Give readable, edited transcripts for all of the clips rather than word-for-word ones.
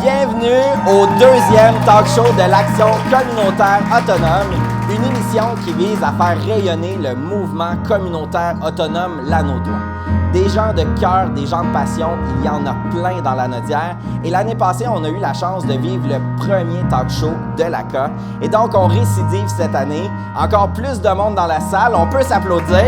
Bienvenue au deuxième talk show de l'Action communautaire autonome, une émission qui vise à faire rayonner le mouvement communautaire autonome Lanaudois. Des gens de cœur, des gens de passion, il y en a plein dans la Naudière. Et l'année passée, on a eu la chance de vivre le premier talk show de l'ACA. Et donc, on récidive cette année. Encore plus de monde dans la salle, on peut s'applaudir.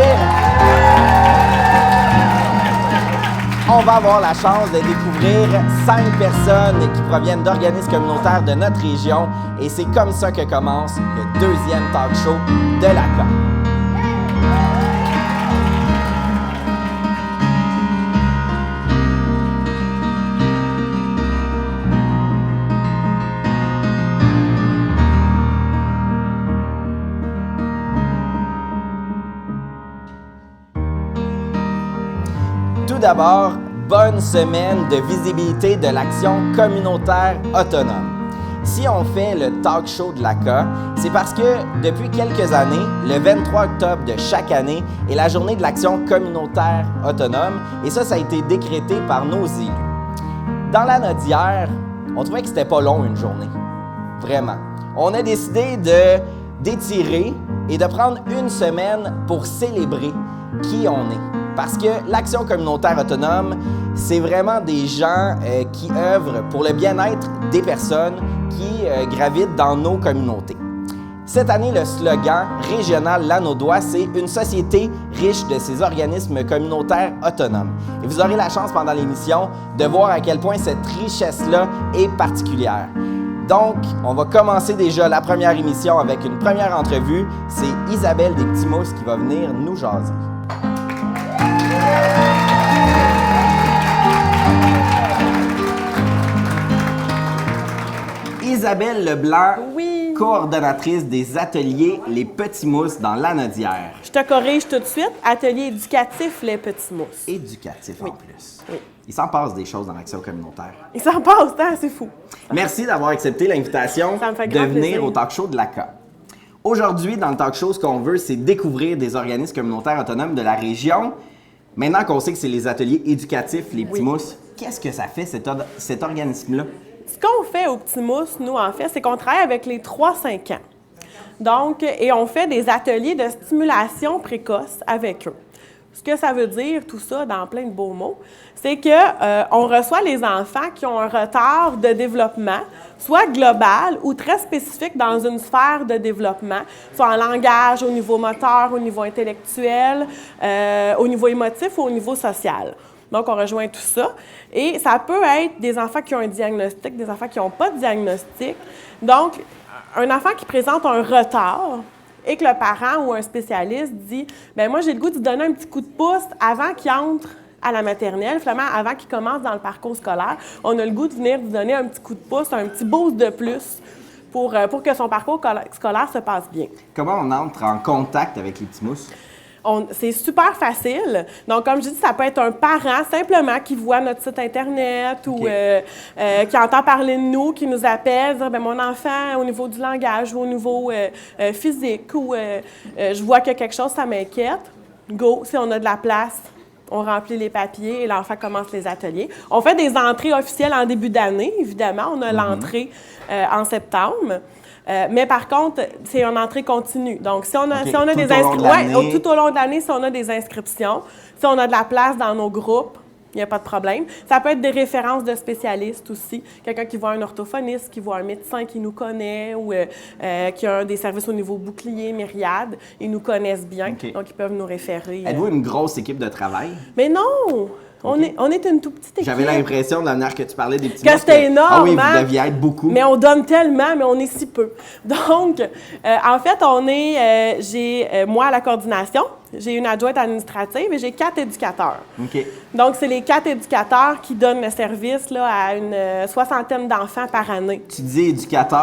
On va avoir la chance de découvrir 5 personnes qui proviennent d'organismes communautaires de notre région. Et c'est comme ça que commence le deuxième talk show de l'ACA. Tout d'abord, bonne semaine de visibilité de l'Action communautaire autonome. Si on fait le talk show de l'ACA, c'est parce que depuis quelques années, le 23 octobre de chaque année est la journée de l'Action communautaire autonome et ça a été décrété par nos élus. Dans la Naudière, on trouvait que c'était pas long une journée. Vraiment. On a décidé d'étirer et de prendre une semaine pour célébrer qui on est. Parce que l'Action communautaire autonome, c'est vraiment des gens qui œuvrent pour le bien-être des personnes qui gravitent dans nos communautés. Cette année, le slogan régional Lanaudois, c'est « Une société riche de ses organismes communautaires autonomes ». Et vous aurez la chance pendant l'émission de voir à quel point cette richesse-là est particulière. Donc, on va commencer déjà la première émission avec une première entrevue. C'est Isabelle des Petits Mousses qui va venir nous jaser. Isabelle Leblanc, oui. Coordonnatrice des ateliers Les Petits Mousses dans la Naudière. Je te corrige tout de suite. Atelier éducatif Les Petits Mousses. Éducatif oui. En plus. Oui. Il s'en passe des choses dans l'Action communautaire. Il s'en passe, hein? C'est fou. Merci d'avoir accepté l'invitation de venir au talk show de l'ACA. Aujourd'hui, dans le talk show, ce qu'on veut, c'est découvrir des organismes communautaires autonomes de la région. Maintenant qu'on sait que c'est les ateliers éducatifs Les Petits Mousses, qu'est-ce que ça fait cet organisme-là? Ce qu'on fait aux Petits Mousses, nous, en fait, c'est qu'on travaille avec les 3-5 ans. Donc, et on fait des ateliers de stimulation précoce avec eux. Ce que ça veut dire, tout ça, dans plein de beaux mots, c'est qu'on reçoit les enfants qui ont un retard de développement, soit global ou très spécifique dans une sphère de développement, soit en langage, au niveau moteur, au niveau intellectuel, au niveau émotif ou au niveau social. Donc, on rejoint tout ça. Et ça peut être des enfants qui ont un diagnostic, des enfants qui n'ont pas de diagnostic. Donc, un enfant qui présente un retard et que le parent ou un spécialiste dit « Bien, moi, j'ai le goût de lui donner un petit coup de pouce avant qu'il entre à la maternelle, finalement, avant qu'il commence dans le parcours scolaire. On a le goût de venir lui donner un petit coup de pouce, un petit boost de plus pour que son parcours scolaire se passe bien. » Comment on entre en contact avec les Petits Mousses? C'est super facile. Donc, comme je dis, ça peut être un parent simplement qui voit notre site Internet ou qui entend parler de nous, qui nous appelle, dire « Bien, mon enfant, au niveau du langage ou au niveau physique, ou je vois que quelque chose, ça m'inquiète. » Go, si on a de la place, on remplit les papiers et l'enfant commence les ateliers. On fait des entrées officielles en début d'année, évidemment. On a l'entrée en septembre. Mais par contre, c'est une entrée continue. Donc, si on a des inscriptions, tout au long de l'année, si on a des inscriptions, si on a de la place dans nos groupes, il n'y a pas de problème. Ça peut être des références de spécialistes aussi. Quelqu'un qui voit un orthophoniste, qui voit un médecin qui nous connaît ou qui a des services au niveau bouclier, myriade. Ils nous connaissent bien, donc ils peuvent nous référer. Êtes-vous une grosse équipe de travail? Mais non! On est une toute petite équipe. J'avais l'impression, de la manière que tu parlais des Petits Mousses, que c'était énorme. Ah oui, vous deviez être beaucoup. Mais on donne tellement, mais on est si peu. Donc, en fait, j'ai moi à la coordination, j'ai une adjointe administrative et j'ai 4 éducateurs. OK. Donc, c'est les 4 éducateurs qui donnent le service là, à une 60aine d'enfants par année. Tu dis éducateur,